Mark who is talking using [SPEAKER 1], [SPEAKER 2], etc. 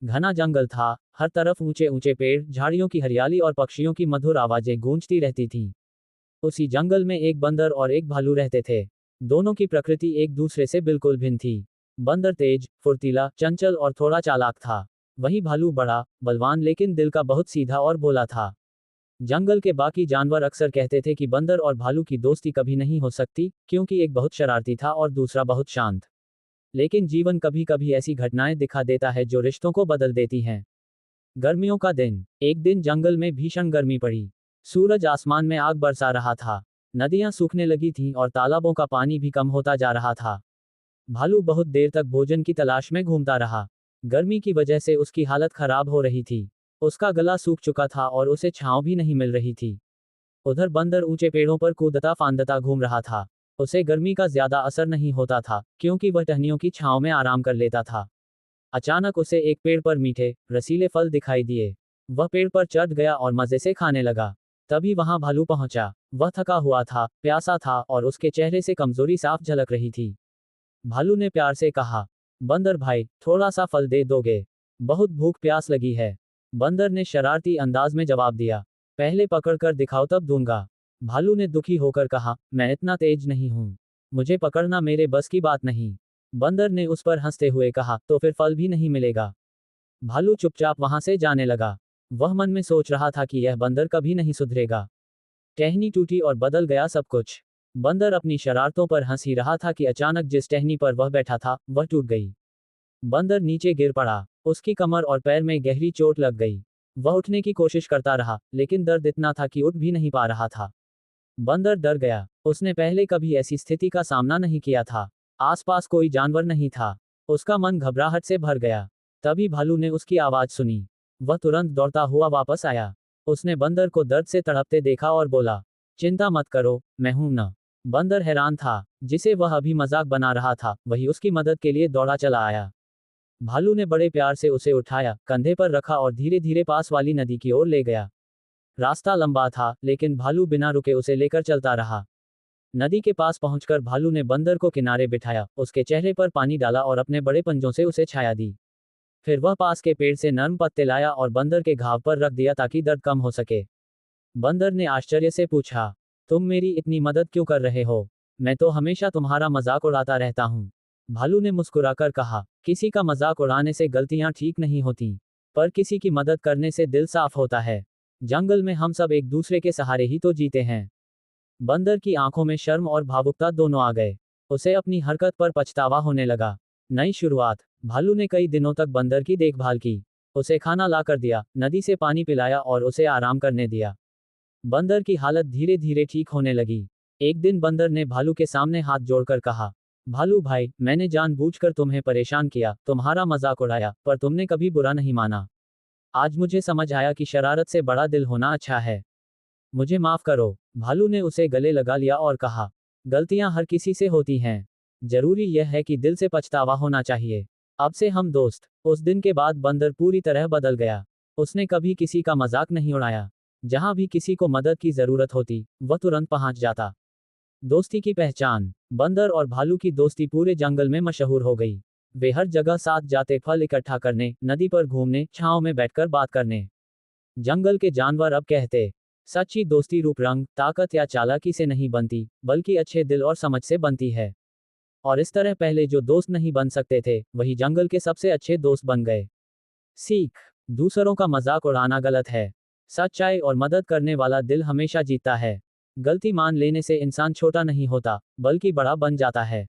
[SPEAKER 1] घना जंगल था, हर तरफ ऊंचे ऊंचे पेड़, झाड़ियों की हरियाली और पक्षियों की मधुर आवाजें गूंजती रहती थीं। उसी जंगल में एक बंदर और एक भालू रहते थे। दोनों की प्रकृति एक दूसरे से बिल्कुल भिन्न थी। बंदर तेज, फुर्तीला, चंचल और थोड़ा चालाक था। वहीं भालू बड़ा, बलवान लेकिन दिल का बहुत सीधा और भोला था। जंगल के बाकी जानवर अक्सर कहते थे कि बंदर और भालू की दोस्ती कभी नहीं हो सकती, क्योंकि एक बहुत शरारती था और दूसरा बहुत शांत। लेकिन जीवन कभी कभी ऐसी घटनाएं दिखा देता है जो रिश्तों को बदल देती हैं। गर्मियों का दिन। एक दिन जंगल में भीषण गर्मी पड़ी। सूरज आसमान में आग बरसा रहा था। नदियां सूखने लगी थीं और तालाबों का पानी भी कम होता जा रहा था। भालू बहुत देर तक भोजन की तलाश में घूमता रहा। गर्मी की वजह से उसकी हालत खराब हो रही थी। उसका गला सूख चुका था और उसे छांव भी नहीं मिल रही थी। उधर बंदर ऊंचे पेड़ों पर कूदता फांदता घूम रहा था। उसे गर्मी का ज्यादा असर नहीं होता था, क्योंकि वह टहनियों की छांव में आराम कर लेता था। अचानक उसे एक पेड़ पर मीठे, रसीले फल दिखाई दिए। वह पेड़ पर चढ़ गया और मजे से खाने लगा। तभी वहां भालू पहुंचा। वह थका हुआ था, प्यासा था और उसके चेहरे से कमजोरी साफ झलक रही थी। भालू ने प्यार से कहा, बंदर भाई, थोड़ा सा फल दे दोगे? बहुत भूख प्यास लगी है। बंदर ने शरारती अंदाज में जवाब दिया, पहले पकड़ कर दिखाओ तब दूंगा। भालू ने दुखी होकर कहा, मैं इतना तेज नहीं हूं। मुझे पकड़ना मेरे बस की बात नहीं। बंदर ने उस पर हंसते हुए कहा, तो फिर फल भी नहीं मिलेगा। भालू चुपचाप वहां से जाने लगा। वह मन में सोच रहा था कि यह बंदर कभी नहीं सुधरेगा। टहनी टूटी और बदल गया सब कुछ। बंदर अपनी शरारतों पर हंस ही रहा था कि अचानक जिस टहनी पर वह बैठा था, वह टूट गई। बंदर नीचे गिर पड़ा। उसकी कमर और पैर में गहरी चोट लग गई। वह उठने की कोशिश करता रहा, लेकिन दर्द इतना था कि उठ भी नहीं पा रहा था। बंदर डर गया। उसने पहले कभी ऐसी स्थिति का सामना नहीं किया था। आसपास कोई जानवर नहीं था। उसका मन घबराहट से भर गया। तभी भालू ने उसकी आवाज सुनी। वह तुरंत दौड़ता हुआ वापस आया। उसने बंदर को दर्द से तड़पते देखा और बोला, चिंता मत करो, मैं हूं ना। बंदर हैरान था। जिसे वह अभी मजाक बना रहा था, वही उसकी मदद के लिए दौड़ा चला आया। भालू ने बड़े प्यार से उसे उठाया, कंधे पर रखा और धीरे धीरे पास वाली नदी की ओर ले गया। रास्ता लंबा था, लेकिन भालू बिना रुके उसे लेकर चलता रहा। नदी के पास पहुंचकर भालू ने बंदर को किनारे बिठाया, उसके चेहरे पर पानी डाला और अपने बड़े पंजों से उसे छाया दी। फिर वह पास के पेड़ से नर्म पत्ते लाया और बंदर के घाव पर रख दिया ताकि दर्द कम हो सके। बंदर ने आश्चर्य से पूछा, तुम मेरी इतनी मदद क्यों कर रहे हो? मैं तो हमेशा तुम्हारा मजाक उड़ाता रहता हूँ। भालू ने मुस्कुराकर कहा, किसी का मजाक उड़ाने से गलतियां ठीक नहीं होती, पर किसी की मदद करने से दिल साफ होता है। जंगल में हम सब एक दूसरे के सहारे ही तो जीते हैं। बंदर की आंखों में शर्म और भावुकता दोनों आ गए। उसे अपनी हरकत पर पछतावा होने लगा। नई शुरुआत। भालू ने कई दिनों तक बंदर की देखभाल की। उसे खाना लाकर दिया, नदी से पानी पिलाया और उसे आराम करने दिया। बंदर की हालत धीरे धीरे ठीक होने लगी। एक दिन बंदर ने भालू के सामने हाथ जोड़कर कहा, भालू भाई, मैंने जानबूझकर तुम्हें परेशान किया, तुम्हारा मजाक उड़ाया, पर तुमने कभी बुरा नहीं माना। आज मुझे समझ आया कि शरारत से बड़ा दिल होना अच्छा है। मुझे माफ करो। भालू ने उसे गले लगा लिया और कहा, गलतियां हर किसी से होती हैं। जरूरी यह है कि दिल से पछतावा होना चाहिए। अब से हम दोस्त। उस दिन के बाद बंदर पूरी तरह बदल गया। उसने कभी किसी का मजाक नहीं उड़ाया। जहां भी किसी को मदद की जरूरत होती, वह तुरंत पहुंच जाता। दोस्ती की पहचान। बंदर और भालू की दोस्ती पूरे जंगल में मशहूर हो गई। वे हर जगह साथ जाते, फल इकट्ठा करने, नदी पर घूमने, छांव में बैठकर बात करने। जंगल के जानवर अब कहते, सच्ची दोस्ती रूप रंग, ताकत या चालाकी से नहीं बनती, बल्कि अच्छे दिल और समझ से बनती है। और इस तरह पहले जो दोस्त नहीं बन सकते थे, वही जंगल के सबसे अच्छे दोस्त बन गए। सीख। दूसरों का मजाक उड़ाना गलत है। सच्चाई और मदद करने वाला दिल हमेशा जीतता है। गलती मान लेने से इंसान छोटा नहीं होता, बल्कि बड़ा बन जाता है।